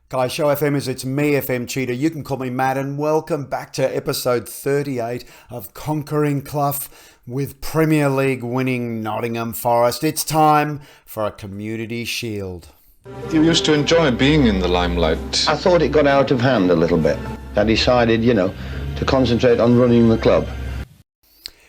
Guys, Show FMers, it's me, FM Cheetah. You can call me Matt, and welcome back to episode 38 of Conquering Clough with Premier League winning Nottingham Forest. It's time for a Community Shield. You used to enjoy being in the limelight. I thought it got out of hand a little bit. I decided, to concentrate on running the club.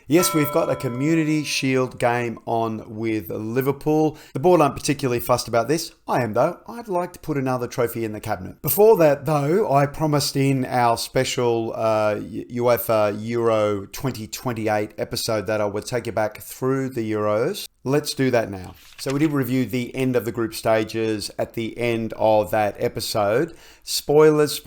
Yes, we've got a Community Shield game on with Liverpool. The board aren't particularly fussed about this. I am, though. I'd like to put another trophy in the cabinet. Before that, though, I promised in our special UEFA Euro 2028 episode that I would take you back through the Euros. Let's do that now. So we did review the end of the group stages at the end of that episode. Spoilers.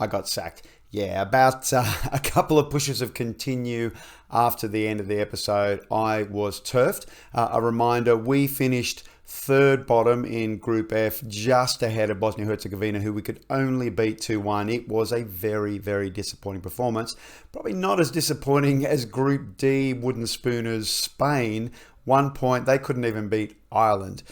I got sacked. Yeah, about a couple of pushes of continue after the end of the episode, I was turfed. A reminder, we finished third bottom in Group F, just ahead of Bosnia-Herzegovina, who we could only beat 2-1. It was a very, very disappointing performance. Probably not as disappointing as Group D, Wooden Spooners, Spain. 1 point, they couldn't even beat Ireland.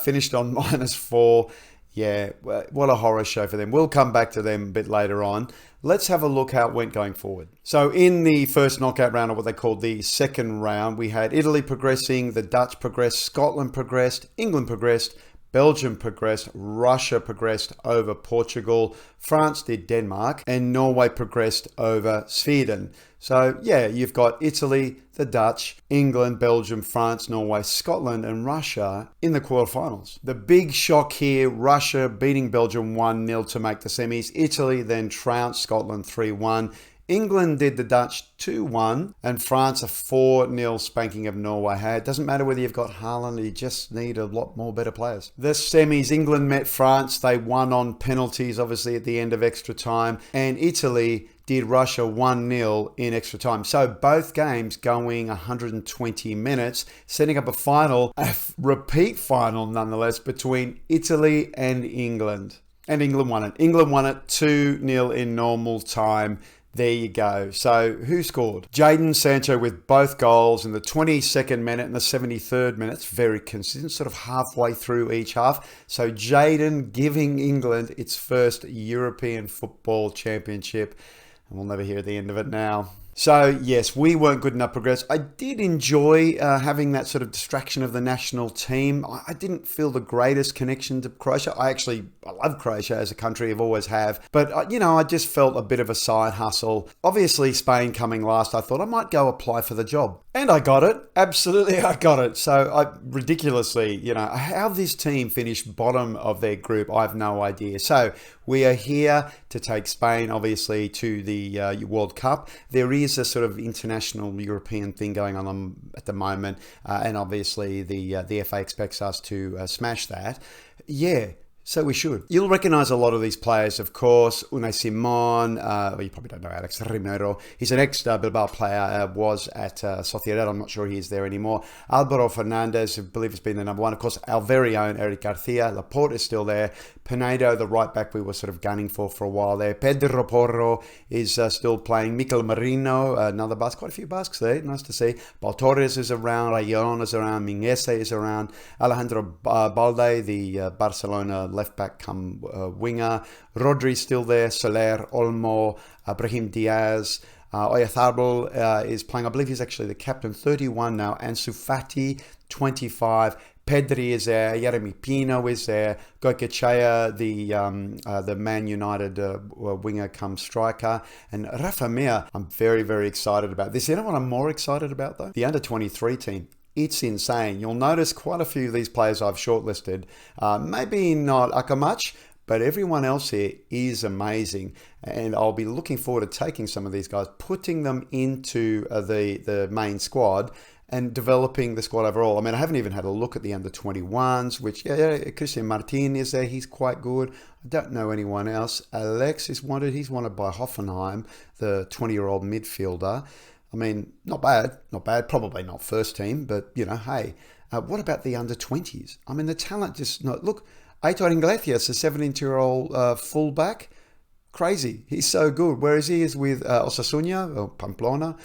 Finished on -4. Yeah, what a horror show for them. We'll come back to them a bit later on. Let's have a look how it went going forward. So in the first knockout round, or what they called the second round, we had Italy progressing, the Dutch progressed, Scotland progressed, England progressed, Belgium progressed, Russia progressed over Portugal, France did Denmark, and Norway progressed over Sweden. So yeah, you've got Italy, the Dutch, England, Belgium, France, Norway, Scotland, and Russia in the quarterfinals. The big shock here, Russia beating Belgium 1-0 to make the semis. Italy then trounced Scotland 3-1. England did the Dutch 2-1, and France a 4-0 spanking of Norway. Hey, it doesn't matter whether you've got Haaland, you just need a lot more better players. The semis, England met France. They won on penalties, obviously, at the end of extra time. And Italy did Russia 1-0 in extra time. So both games going 120 minutes, setting up a repeat final nonetheless, between Italy and England. And England won it. England won it 2-0 in normal time. There you go. So who scored? Jadon Sancho with both goals in the 22nd minute and the 73rd minute. It's very consistent, sort of halfway through each half. So Jadon giving England its first European Football Championship. And we'll never hear the end of it now. So yes, we weren't good enough progress. I did enjoy having that sort of distraction of the national team. I didn't feel the greatest connection to Croatia. I love Croatia as a country, I've always have. But, I just felt a bit of a side hustle. Obviously, Spain coming last, I thought I might go apply for the job. And I got it. Absolutely, I got it. So ridiculously, how this team finished bottom of their group, I have no idea. So we are here to take Spain, obviously, to the World Cup. There is a sort of international European thing going on at the moment. And obviously, the FA expects us to smash that. Yeah. So we should. You'll recognise a lot of these players, of course. Unai Simon, you probably don't know Alex Romero. He's an ex-Bilbao player, was at Sociedad. I'm not sure he is there anymore. Alvaro Fernandez, I believe has been the number one. Of course, our very own Eric Garcia. Laporte is still there. Pinedo, the right back we were sort of gunning for a while there. Pedro Porro is still playing. Mikel Merino, another Basque. Quite a few Basques there. Nice to see. Paul Torres is around. Rayon is around. Mingueza is around. Alejandro Balde, the Barcelona left back come winger. Rodri's still there. Soler, Olmo, Brahim Diaz. Oyarzabal is playing. I believe he's actually the captain. 31 now. Ansu Fati, 25. Pedri is there. Yeremy Pino is there. Goicoechea, the Man United winger come striker. And Rafa Mir, I'm very, very excited about this. You know what I'm more excited about, though? The under-23 team. It's insane. You'll notice quite a few of these players I've shortlisted. Maybe not Akamuch, but everyone else here is amazing. And I'll be looking forward to taking some of these guys, putting them into the main squad and developing the squad overall. I mean, I haven't even had a look at the under-21s, which, Christian Martin is there. He's quite good. I don't know anyone else. Alex is wanted. He's wanted by Hoffenheim, the 20-year-old midfielder. I mean, not bad. Probably not first team, but, hey. What about the under-20s? I mean, the talent just... Look, Aitor Iglesias, a 17-year-old fullback. Crazy. He's so good. Whereas he is with Osasuna or Pamplona.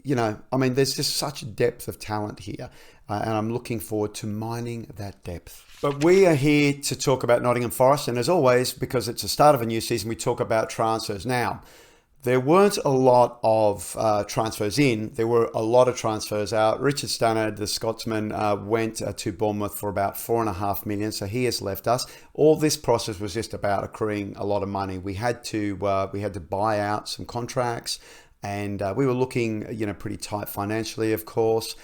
There's just such depth of talent here. and I'm looking forward to mining that depth. But we are here to talk about Nottingham Forest, and as always, because it's the start of a new season, we talk about transfers. Now, there weren't a lot of transfers in. There were a lot of transfers out. Richard Stannard, the Scotsman, went to Bournemouth for about $4.5 million, so he has left us. All this process was just about accruing a lot of money. We had to buy out some contracts, and we were looking, pretty tight financially, of course.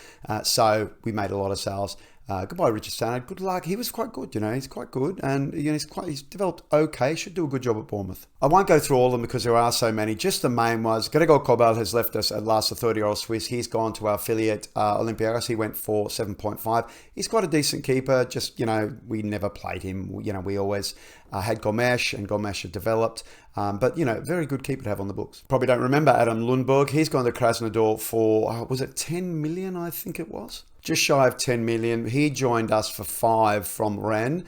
So we made a lot of sales. Goodbye, Richard Stannard. Good luck. He was quite good, he's quite good, and he's developed okay. Should do a good job at Bournemouth. I won't go through all of them because there are so many. Just the main was Gregor Kobel has left us at last, the 30-year-old Swiss. He's gone to our affiliate Olympiacos. He went for 7.5. He's quite a decent keeper. Just we never played him. We always had Gomes, and Gomes had developed. But very good keeper to have on the books. Probably don't remember Adam Lundberg. He's gone to Krasnodar for was it 10 million? I think it was. Just shy of 10 million. He joined us for 5 from Rennes.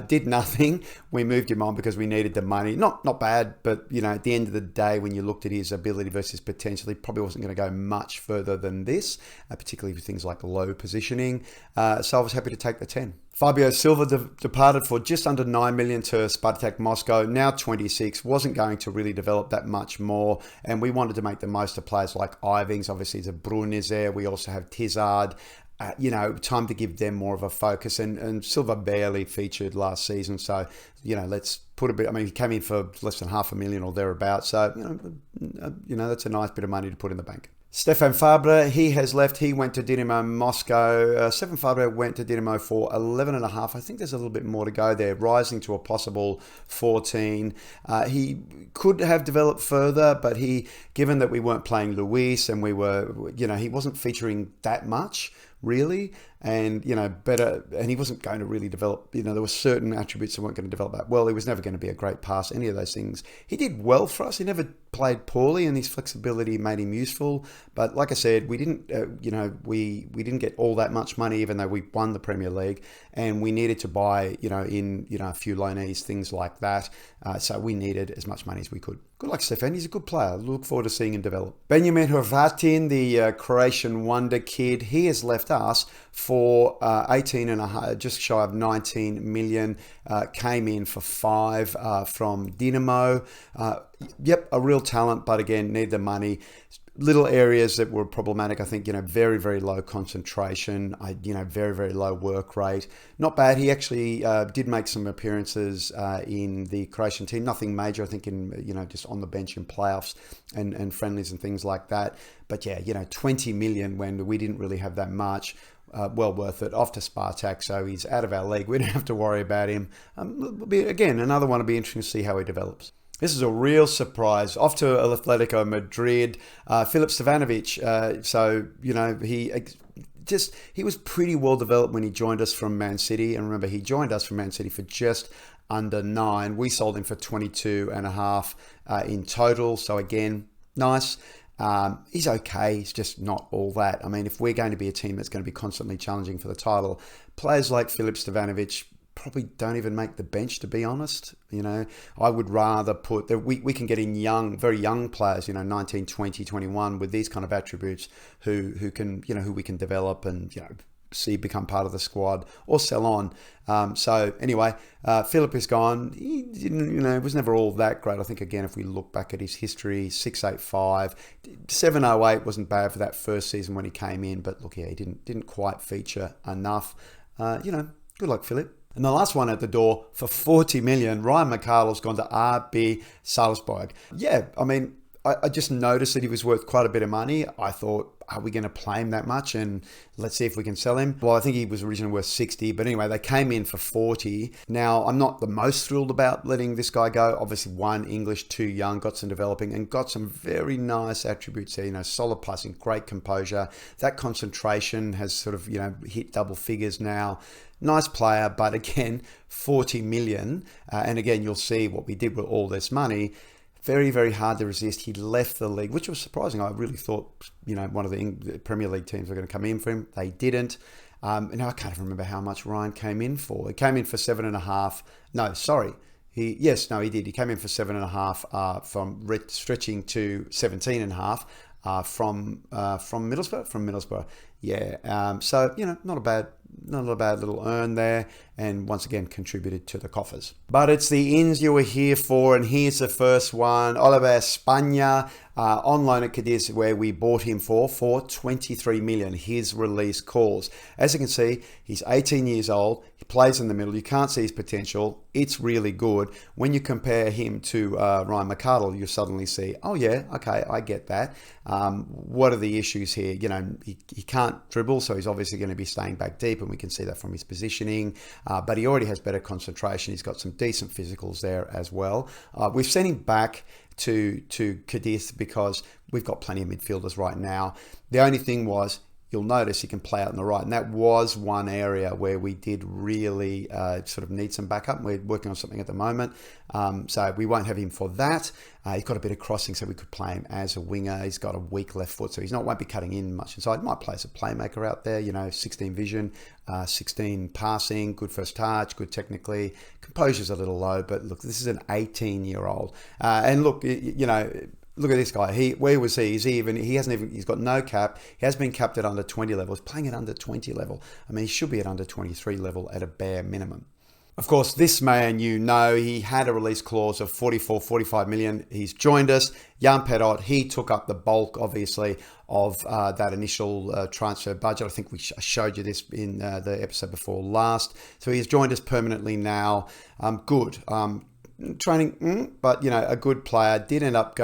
Did nothing. We moved him on because we needed the money. Not bad, but at the end of the day, when you looked at his ability versus potential, he probably wasn't going to go much further than this, particularly with things like low positioning. So I was happy to take the 10. Fabio Silva departed for just under 9 million to Spartak Moscow, now 26, wasn't going to really develop that much more, and we wanted to make the most of players like Ivings. Obviously, the Brun is there. We also have Tizard. Time to give them more of a focus, and Silva barely featured last season, so let's put a bit. He came in for less than $500,000 or thereabouts, so that's a nice bit of money to put in the bank. Stefan Fabre, he has left. He went to Dynamo Moscow. Stefan Fabre went to Dynamo for 11.5. I think there's a little bit more to go there, rising to a possible 14. He could have developed further, but given that we weren't playing Luis and we were, he wasn't featuring that much, really, and better, and he wasn't going to really develop. There were certain attributes that weren't going to develop that well. He was never going to be a great passer, any of those things. He did well for us. He never played poorly, and his flexibility made him useful. But like I said, we didn't, we didn't get all that much money, even though we won the Premier League, and we needed to buy, a few loanees, things like that. So we needed as much money as we could. Good luck, Stefan. He's a good player. Look forward to seeing him develop. Benjamin Hrvatin, the Croatian wonder kid, he has left us for 18.5, just shy of 19 million. Came in for 5 from Dynamo. Yep, a real talent, but again, need the money. Little areas that were problematic, I think, very, very low concentration, very, very low work rate. Not bad. He actually did make some appearances in the Croatian team. Nothing major, I think, in, just on the bench in playoffs and friendlies and things like that. But yeah, 20 million when we didn't really have that much. Well worth it. Off to Spartak, so he's out of our league. We don't have to worry about him. Again, another one will be interesting to see how he develops. This is a real surprise. Off to Atletico Madrid, Filip Stevanovic. He was pretty well developed when he joined us from Man City. And remember, he joined us from Man City for just under 9. We sold him for 22.5 in total. So again, nice. He's okay. He's just not all that. If we're going to be a team that's going to be constantly challenging for the title, players like Filip Stevanovic probably don't even make the bench, to be honest. I would rather put that we can get in very young players, 19, 20, 21 with these kind of attributes who can, who we can develop and, see become part of the squad or sell on. So anyway, Philip is gone. He didn't, was never all that great. I think, again, if we look back at his history, 6.85, 7.08 wasn't bad for that first season when he came in, but look, yeah, he didn't quite feature enough. Good luck, Philip. And the last one at the door for 40 million, Ryan McCarthy's gone to RB Salzburg. Yeah, I just noticed that he was worth quite a bit of money. I thought, are we going to play him that much? And let's see if we can sell him. Well, I think he was originally worth 60, but anyway, they came in for 40. Now, I'm not the most thrilled about letting this guy go. Obviously, 1, English, 2, young, got some developing and got some very nice attributes there, solid passing, great composure. That concentration has sort of, hit double figures now. Nice player, but again, 40 million. And again, you'll see what we did with all this money. Very, very hard to resist. He left the league, which was surprising. I really thought, one of the Premier League teams were going to come in for him. They didn't. And I can't even remember how much Ryan came in for. He came in for 7.5. No, sorry. He did. He came in for 7.5 from stretching to 17.5 from Middlesbrough. So, not a bad little earn there, and once again contributed to the coffers. But it's the ins you were here for, and here's the first one. Oliver España, on loan at Cadiz, where we bought him for 23 million. His release calls. As you can see, he's 18 years old. He plays in the middle. You can't see his potential. It's really good. When you compare him to Ryan McArdle, you suddenly see, oh yeah, okay, I get that. What are the issues here? He can't dribble, so he's obviously going to be staying back deep, and we can see that from his positioning. But he already has better concentration. He's got some decent physicals there as well. We've sent him back to Cadiz because we've got plenty of midfielders right now. The only thing was, you'll notice he can play out on the right. And that was one area where we did really sort of need some backup. We're working on something at the moment. So we won't have him for that. He's got a bit of crossing, so we could play him as a winger. He's got a weak left foot, so won't be cutting in much inside. Might play as a playmaker out there, 16 vision, 16 passing, good first touch, good technically. Composure's a little low, but look, this is an 18-year-old. And look, look at this guy. Where was he? He's got no cap. He has been capped at under 20 level. He's playing at under 20 level. I mean, he should be at under 23 level at a bare minimum. Of course, this man, he had a release clause of 45 million. He's joined us. Jan Perot, he took up the bulk, obviously, of that initial transfer budget. I think I showed you this in the episode before last. So he's joined us permanently now. Good. Training, but a good player. Did end up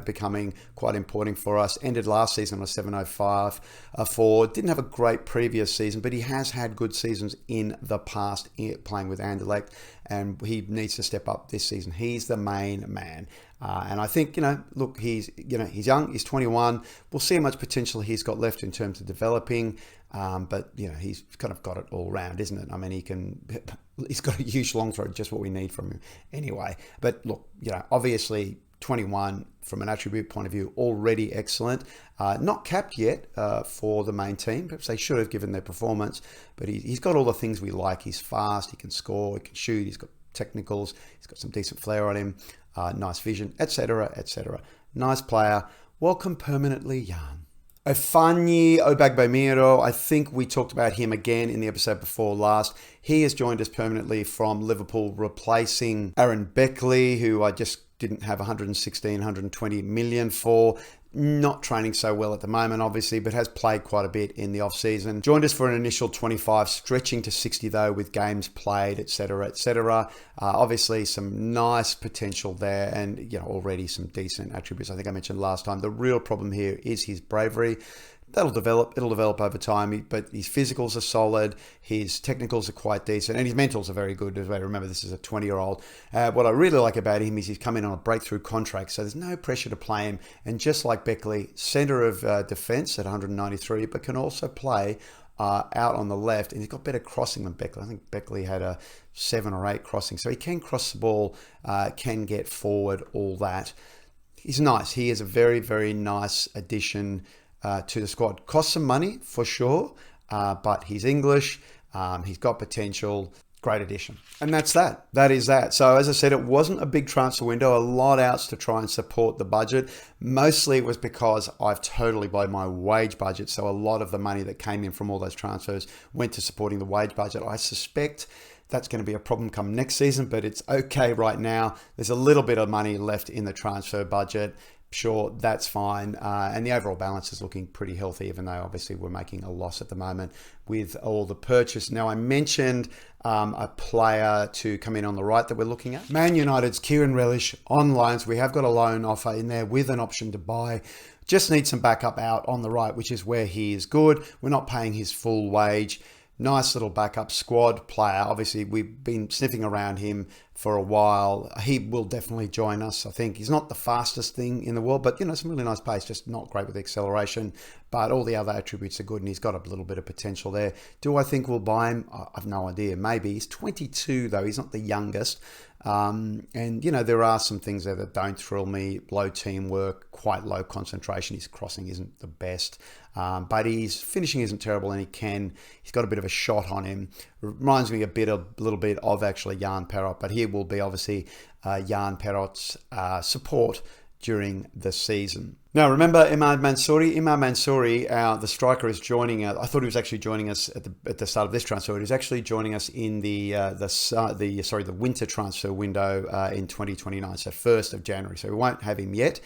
becoming quite important for us. Ended last season on a 705 4. Didn't have a great previous season, but he has had good seasons in the past playing with Anderlecht, and he needs to step up this season. He's the main man. And I think, look, he's young, he's 21. We'll see how much potential he's got left in terms of developing. But, he's kind of got it all round, isn't it? I mean, he's got a huge long throw, just what we need from him anyway. But look, obviously 21 from an attribute point of view, already excellent. Not capped yet for the main team. Perhaps they should have given their performance, but he's got all the things we like. He's fast, he can score, he can shoot, he's got technicals, he's got some decent flair on him, nice vision, etc., etc. Nice player. Welcome permanently, Jan. Ofanyi Obagbemiro, I think we talked about him again in the episode before last. He has joined us permanently from Liverpool, replacing Aaron Beckley, who I just didn't have 120 million for. Not training so well at the moment, obviously, but has played quite a bit in the off-season. Joined us for an initial 25, stretching to 60, though, with games played, etc., etc. Obviously, some nice potential there, and already some decent attributes. I think I mentioned last time. The real problem here is his bravery. That'll develop. It'll develop over time, but his physicals are solid, his technicals are quite decent, and his mentals are very good as well. Remember, this is a 20-year-old. What I really like about him is he's come in on a breakthrough contract, so there's no pressure to play him. And just like Beckley, centre of defence at 193, but can also play out on the left, and he's got better crossing than Beckley. I think Beckley had a 7 or 8 crossing, so he can cross the ball, can get forward, all that. He's nice. He is a very, very nice addition to the squad. Costs some money for sure, but he's English, he's got potential, great addition. And that's that. That is that. So as I said, it wasn't a big transfer window, a lot outs to try and support the budget. Mostly it was because I've totally blown my wage budget. So a lot of the money that came in from all those transfers went to supporting the wage budget. I suspect that's going to be a problem come next season, but it's okay right now. There's a little bit of money left in the transfer budget. Sure, that's fine. And the overall balance is looking pretty healthy, even though obviously we're making a loss at the moment with all the purchase. Now, I mentioned a player to come in on the right that we're looking at. Man United's Kieran Relish on loans. We have got a loan offer in there with an option to buy. Just need some backup out on the right, which is where he is good. We're not paying his full wage. Nice little backup squad player. Obviously, we've been sniffing around him for a while. He will definitely join us. I think he's not the fastest thing in the world, but some really nice pace, just not great with acceleration. But all the other attributes are good, and he's got a little bit of potential there. Do I think we'll buy him? I've no idea. Maybe. He's 22, though. He's not the youngest. And, there are some things there that don't thrill me. Low teamwork, quite low concentration. His crossing isn't the best. But his finishing isn't terrible, and he's got a bit of a shot on him. Reminds me a little bit of actually Jan Perot, but here will be obviously Jan Perot's support during the season. Now, remember Imad Mansouri? Imad Mansouri, the striker, is joining us. I thought he was actually joining us at the start of this transfer. He was actually joining us in the winter transfer window in 2029, so 1st of January. So we won't have him yet.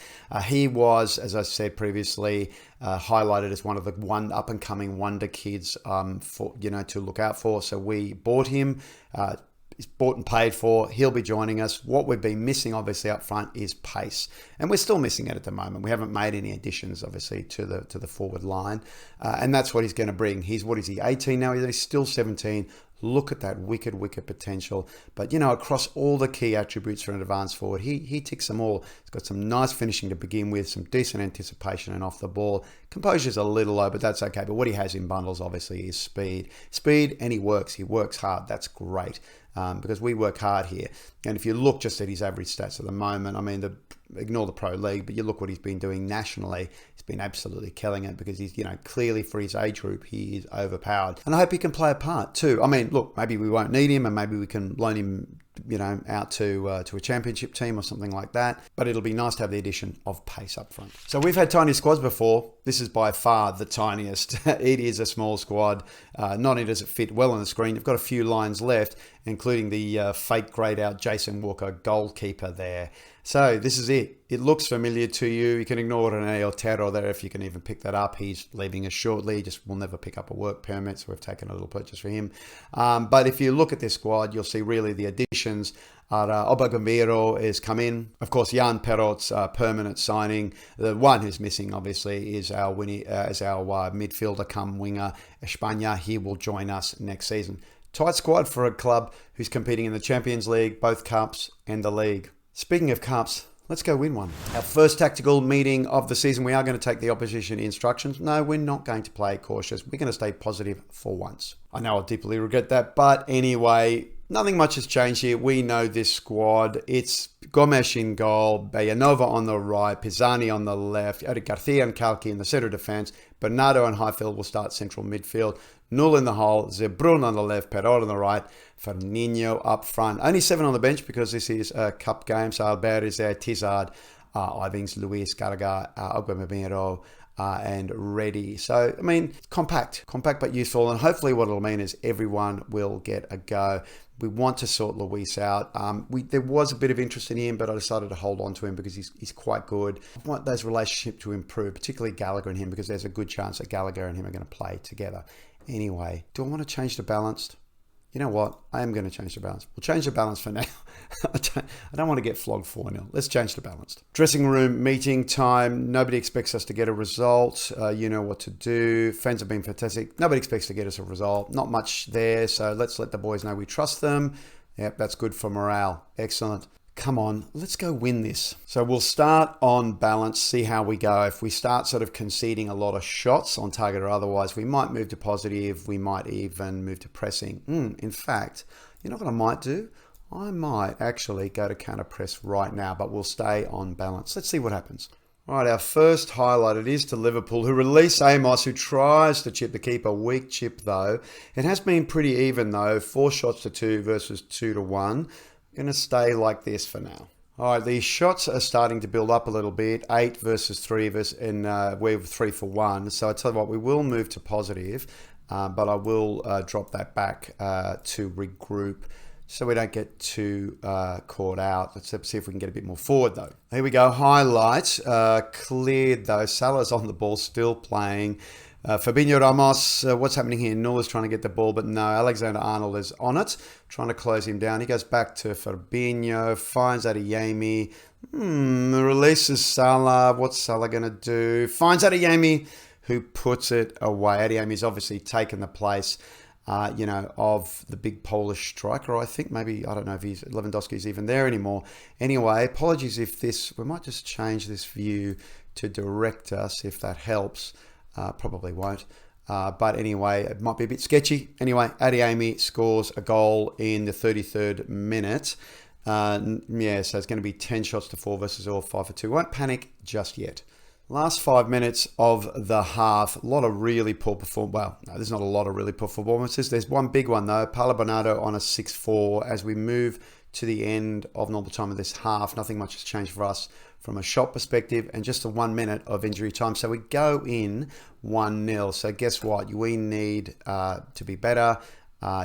He was, as I said previously, highlighted as one of the up and coming wonder kids to look out for. So we bought him. He's bought and paid for. He'll be joining us. What we've been missing, obviously, up front is pace, and we're still missing it at the moment. We haven't made any additions, obviously, to the forward line, and that's what he's going to bring. He's 18 now. He's still 17. Look at that wicked potential. But, across all the key attributes for an advanced forward, he ticks them all. He's got some nice finishing to begin with, some decent anticipation and off the ball. Composure's a little low, but that's okay. But what he has in bundles, obviously, is speed. And he works. He works hard. That's great. Because we work hard here. And if you look just at his average stats at the moment, I mean, ignore the Pro League, but you look what he's been doing nationally, he's been absolutely killing it because he's, clearly for his age group, he is overpowered. And I hope he can play a part too. I mean, look, maybe we won't need him and maybe we can loan him, out to a championship team or something like that. But it'll be nice to have the addition of pace up front. So we've had tiny squads before. This is by far the tiniest. It is a small squad. Not only does it fit well on the screen, you've got a few lines left, including the fake grayed out Jason Walker goalkeeper there. So this is it. It looks familiar to you. You can ignore Rene Otero there if you can even pick that up. He's leaving us shortly. Just will never pick up a work permit, so we've taken a little purchase for him. But if you look at this squad, you'll see really the additions are Obagambiro has come in. Of course, Jan Perot's permanent signing. The one who's missing, obviously, is our midfielder come winger, Espana. He will join us next season. Tight squad for a club who's competing in the Champions League, both cups and the league. Speaking of cups, let's go win one. Our first tactical meeting of the season, we are going to take the opposition instructions. No, we're not going to play cautious. We're going to stay positive for once. I know I'll deeply regret that, but anyway, nothing much has changed here. We know this squad. It's Gomes in goal, Bayanova on the right, Pisani on the left, Eric Garcia and Cloughie in the centre defence, Bernardo and Highfield will start central midfield, Null in the hole, Zebrun on the left, Perot on the right, Fernandinho up front. Only 7 on the bench because this is a cup game, so Albert is there, Tizard, Ivings, Luis, Gallagher, Aguamiro, and ready. So, I mean, compact but useful. And hopefully what it'll mean is everyone will get a go. We want to sort Luis out. There was a bit of interest in him, but I decided to hold on to him because he's quite good. I want those relationships to improve, particularly Gallagher and him, because there's a good chance that Gallagher and him are going to play together. Anyway, do I want to change the balanced? You know what? I am going to change the balance. We'll change the balance for now. I don't want to get flogged 4-0. Let's change the balanced. Dressing room meeting time. Nobody expects us to get a result. You know what to do. Fans have been fantastic. Nobody expects to get us a result. Not much there. So let's let the boys know we trust them. Yep, that's good for morale. Excellent. Come on, let's go win this. So we'll start on balance, see how we go. If we start sort of conceding a lot of shots on target or otherwise, we might move to positive. We might even move to pressing. In fact, you know what I might do? I might actually go to counter press right now, but we'll stay on balance. Let's see what happens. All right, our first highlight, it is to Liverpool, who release Amos, who tries to chip the keeper. Weak chip, though. It has been pretty even, though. 4 shots to 2 versus 2 to 1. Going to stay like this for now. All right, these shots are starting to build up a little bit. 8 versus 3, and we're 3 for 1. So I tell you what, we will move to positive, but I will drop that back to regroup so we don't get too caught out. Let's see if we can get a bit more forward, though. Here we go. Highlight. Cleared, though. Salah's on the ball, still playing. Fabinho Ramos, what's happening here? Nulla's trying to get the ball, but no, Alexander-Arnold is on it, trying to close him down. He goes back to Fabinho, finds Adeyemi, releases Salah. What's Salah going to do? Finds Adeyemi, who puts it away. Adeyemi's obviously taken the place, of the big Polish striker, I think. Maybe, I don't know if Lewandowski's even there anymore. Anyway, apologies if we might just change this view to direct us, if that helps. Probably won't. But anyway, it might be a bit sketchy. Anyway, Adeyemi scores a goal in the 33rd minute. So it's going to be 10 shots to 4 versus all 5 for 2. Won't panic just yet. Last 5 minutes of the half. A lot of really poor performance. Well, no, there's not a lot of really poor performances. There's one big one, though. Paulo Bernardo on a 6-4 as we move to the end of normal time of this half. Nothing much has changed for us from a shot perspective, and just a 1 minute of injury time. So we go in 1-0. So guess what? We need to be better.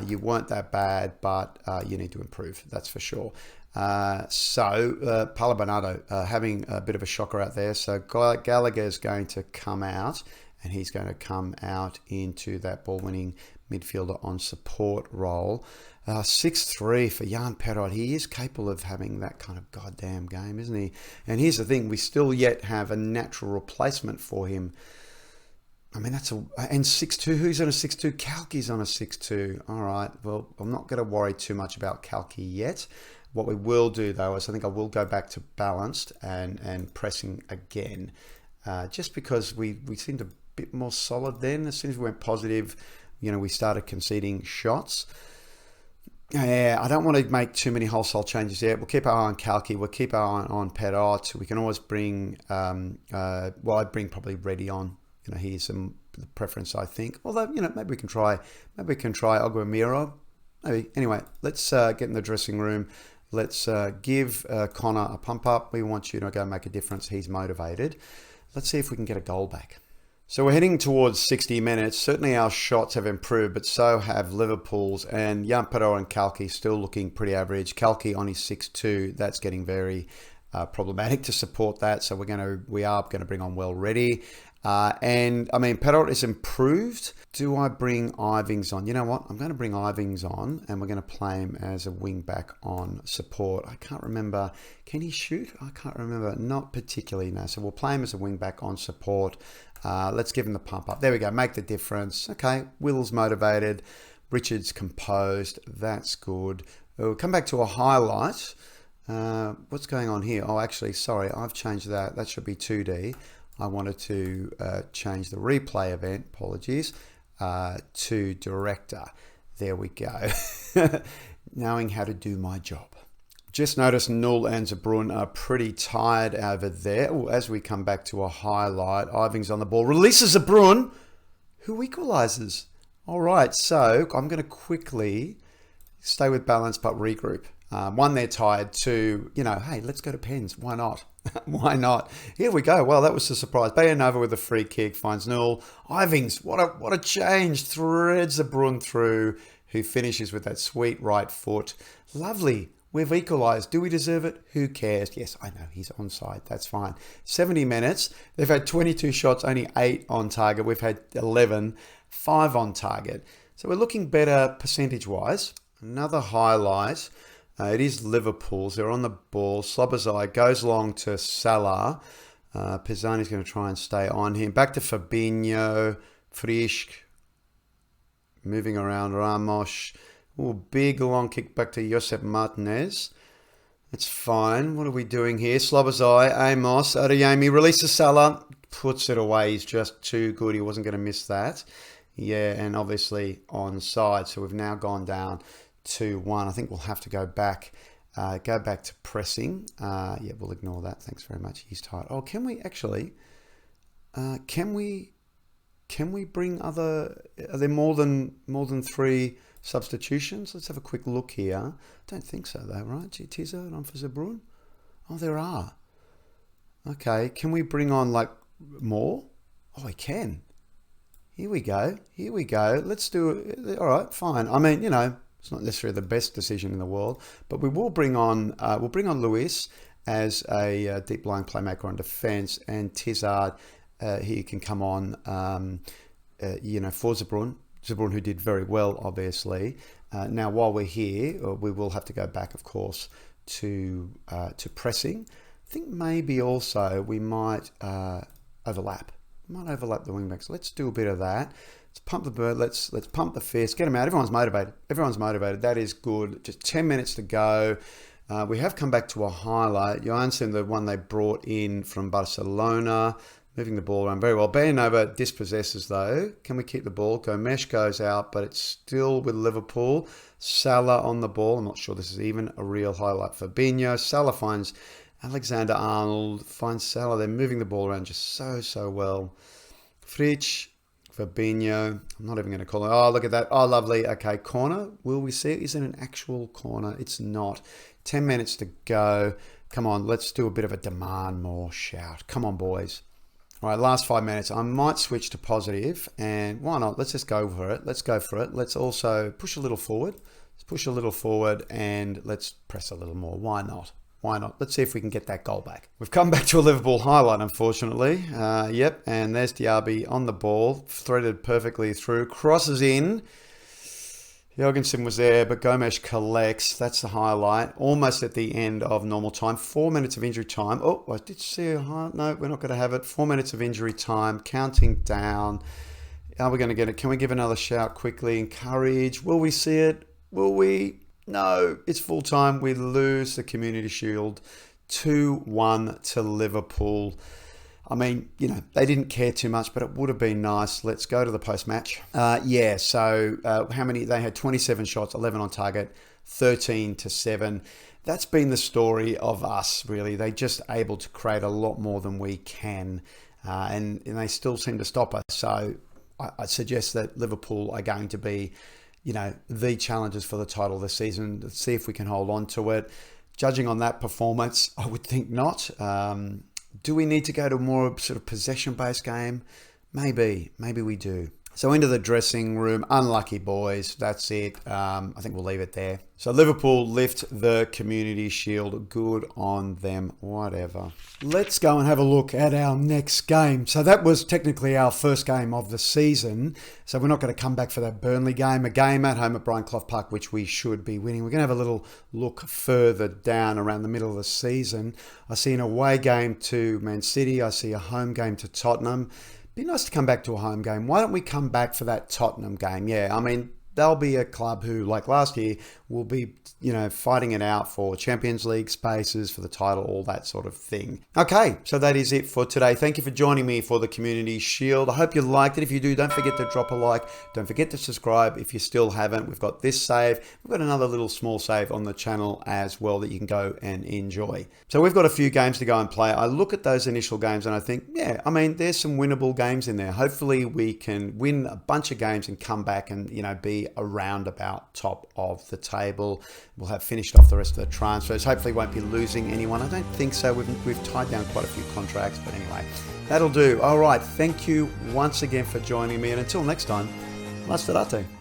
You weren't that bad, but you need to improve. That's for sure. Paulo Bernardo having a bit of a shocker out there. So Gallagher is going to come out, and he's going to come out into that ball-winning midfielder on support role. 6'3" for Jan Perot. He is capable of having that kind of goddamn game, isn't he? And here's the thing, we still yet have a natural replacement for him. I mean, and 6'2", who's on a 6'2"? Cloughie's on a 6'2". All right, well, I'm not going to worry too much about Cloughie yet. What we will do, though, is I think I will go back to balanced and pressing again, just because we seemed a bit more solid then. As soon as we went positive, we started conceding shots. Yeah, I don't want to make too many wholesale changes yet. We'll keep our eye on Cloughie. We'll keep our eye on Perot. We can always bring, I'd bring probably Reddy on. He's the preference, I think. Although, maybe we can try Aguamiro. Maybe. Anyway, let's get in the dressing room. Let's give Connor a pump up. We want you to go make a difference. He's motivated. Let's see if we can get a goal back. So we're heading towards 60 minutes. Certainly our shots have improved, but so have Liverpool's. And Jan Perot and Cloughie still looking pretty average. Cloughie on his 6'2", that's getting very problematic to support that. So we are going to bring on well ready. And I mean, Perot is improved. Do I bring Ivings on? You know what? I'm going to bring Ivings on, and we're going to play him as a wing back on support. I can't remember. Can he shoot? I can't remember. Not particularly, no. So we'll play him as a wing back on support. Let's give him the pump up. There we go. Make the difference. Okay. Will's motivated. Richard's composed. That's good. We'll come back to a highlight. What's going on here? Oh, actually, sorry. I've changed that. That should be 2D. I wanted to change the replay event, apologies, to director. There we go. Knowing how to do my job. Just noticed Null and Zabrun are pretty tired over there. Ooh, as we come back to a highlight, Ivings on the ball, releases Zabrun, who equalises. All right, so I'm going to quickly stay with balance but regroup. One, they're tired. Two, hey, let's go to pens. Why not? Why not? Here we go. Well, that was a surprise. Bayanova with a free kick finds Null. Ivings, what a change. Threads Zabrun through, who finishes with that sweet right foot. Lovely. We've equalised. Do we deserve it? Who cares? Yes, I know. He's onside. That's fine. 70 minutes. They've had 22 shots, only 8 on target. We've had 11, 5 on target. So we're looking better percentage-wise. Another highlight. It is Liverpool's. They're on the ball. Slobozai goes long to Salah. Pisani's going to try and stay on him. Back to Fabinho. Frisch. Moving around. Ramos. Ooh, big long kick back to Josep Martinez. It's fine. What are we doing here? Slobozai. Amos. Adeyemi releases Salah. Puts it away. He's just too good. He wasn't going to miss that. Yeah, and obviously onside. So we've now gone down 2-1. I think we'll have to go back to pressing. Yeah, we'll ignore that. Thanks very much. He's tired. Oh, can we actually? Can we bring other? Are there more than 3 substitutions? Let's have a quick look here. Don't think so though, right? Tiza and on for Zabrun. Oh, there are. Okay, can we bring on more? Oh, we can. Here we go. Let's do it. All right, fine. I mean, it's not necessarily the best decision in the world, but we will bring on Luis as a deep lying playmaker on defence, and Tizard he can come on for Zabrun, who did very well, obviously. Now, while we're here, we will have to go back, of course, to pressing. I think maybe also we might overlap. We might overlap the wingbacks. Let's do a bit of that. Let's pump the bird. Let's pump the fist. Get them out. Everyone's motivated. That is good. Just 10 minutes to go. We have come back to a highlight. Johansson, the one they brought in from Barcelona, moving the ball around very well. Bayanova dispossesses though. Can we keep the ball? Gomes goes out, but it's still with Liverpool. Salah on the ball. I'm not sure this is even a real highlight. Fabinho. Salah finds Alexander-Arnold. Finds Salah. They're moving the ball around just so well. Frisch Fabinho. I'm not even going to call it. Oh, look at that. Oh, lovely. Okay, corner. Will we see it? Is it an actual corner? It's not. 10 minutes to go. Come on, let's do a bit of a demand more shout. Come on, boys. All right, last 5 minutes. I might switch to positive, and why not? Let's just go for it. Let's go for it. Let's also push a little forward. Let's push a little forward, and let's press a little more. Why not? Why not? Let's see if we can get that goal back. We've come back to a Liverpool highlight, unfortunately. Yep, and there's Diaby on the ball, threaded perfectly through, crosses in. Jorgensen was there, but Gomes collects. That's the highlight. Almost at the end of normal time. 4 minutes of injury time. Oh, I did see a highlight. No, we're not going to have it. 4 minutes of injury time. Counting down. Are we going to get it? Can we give another shout quickly? Encourage. Will we see it? Will we? No. It's full time. We lose the Community Shield. 2-1 to Liverpool. I mean, you know, they didn't care too much, but it would have been nice. Let's go to the post-match. So how many? They had 27 shots, 11 on target, 13-7. That's been the story of us, really. They're just able to create a lot more than we can, and they still seem to stop us. So I suggest that Liverpool are going to be, you know, the challengers for the title this season. Let's see if we can hold on to it. Judging on that performance, I would think not. Do we need to go to a more sort of possession-based game? Maybe we do. So into the dressing room. Unlucky boys. That's it. I think we'll leave it there. So Liverpool lift the Community Shield. Good on them. Whatever. Let's go and have a look at our next game. So that was technically our first game of the season. So we're not going to come back for that Burnley game. A game at home at Brian Clough Park, which we should be winning. We're going to have a little look further down around the middle of the season. I see an away game to Man City. I see a home game to Tottenham. Be nice to come back to a home game. Why don't we come back for that Tottenham game? Yeah, I mean, they'll be a club who, like last year, will be, you know, fighting it out for Champions League spaces, for the title, all that sort of thing. Okay, so that is it for today. Thank you for joining me for the Community Shield. I hope you liked it. If you do, don't forget to drop a like. Don't forget to subscribe if you still haven't. We've got this save. We've got another little small save on the channel as well that you can go and enjoy. So we've got a few games to go and play. I look at those initial games and I think, yeah, I mean, there's some winnable games in there. Hopefully we can win a bunch of games and come back and, you know, be around about top of the table. We'll have finished off the rest of the transfers. Hopefully won't be losing anyone. I don't think so. We've tied down quite a few contracts, but anyway, that'll do. All right. Thank you once again for joining me. And until next time, la state.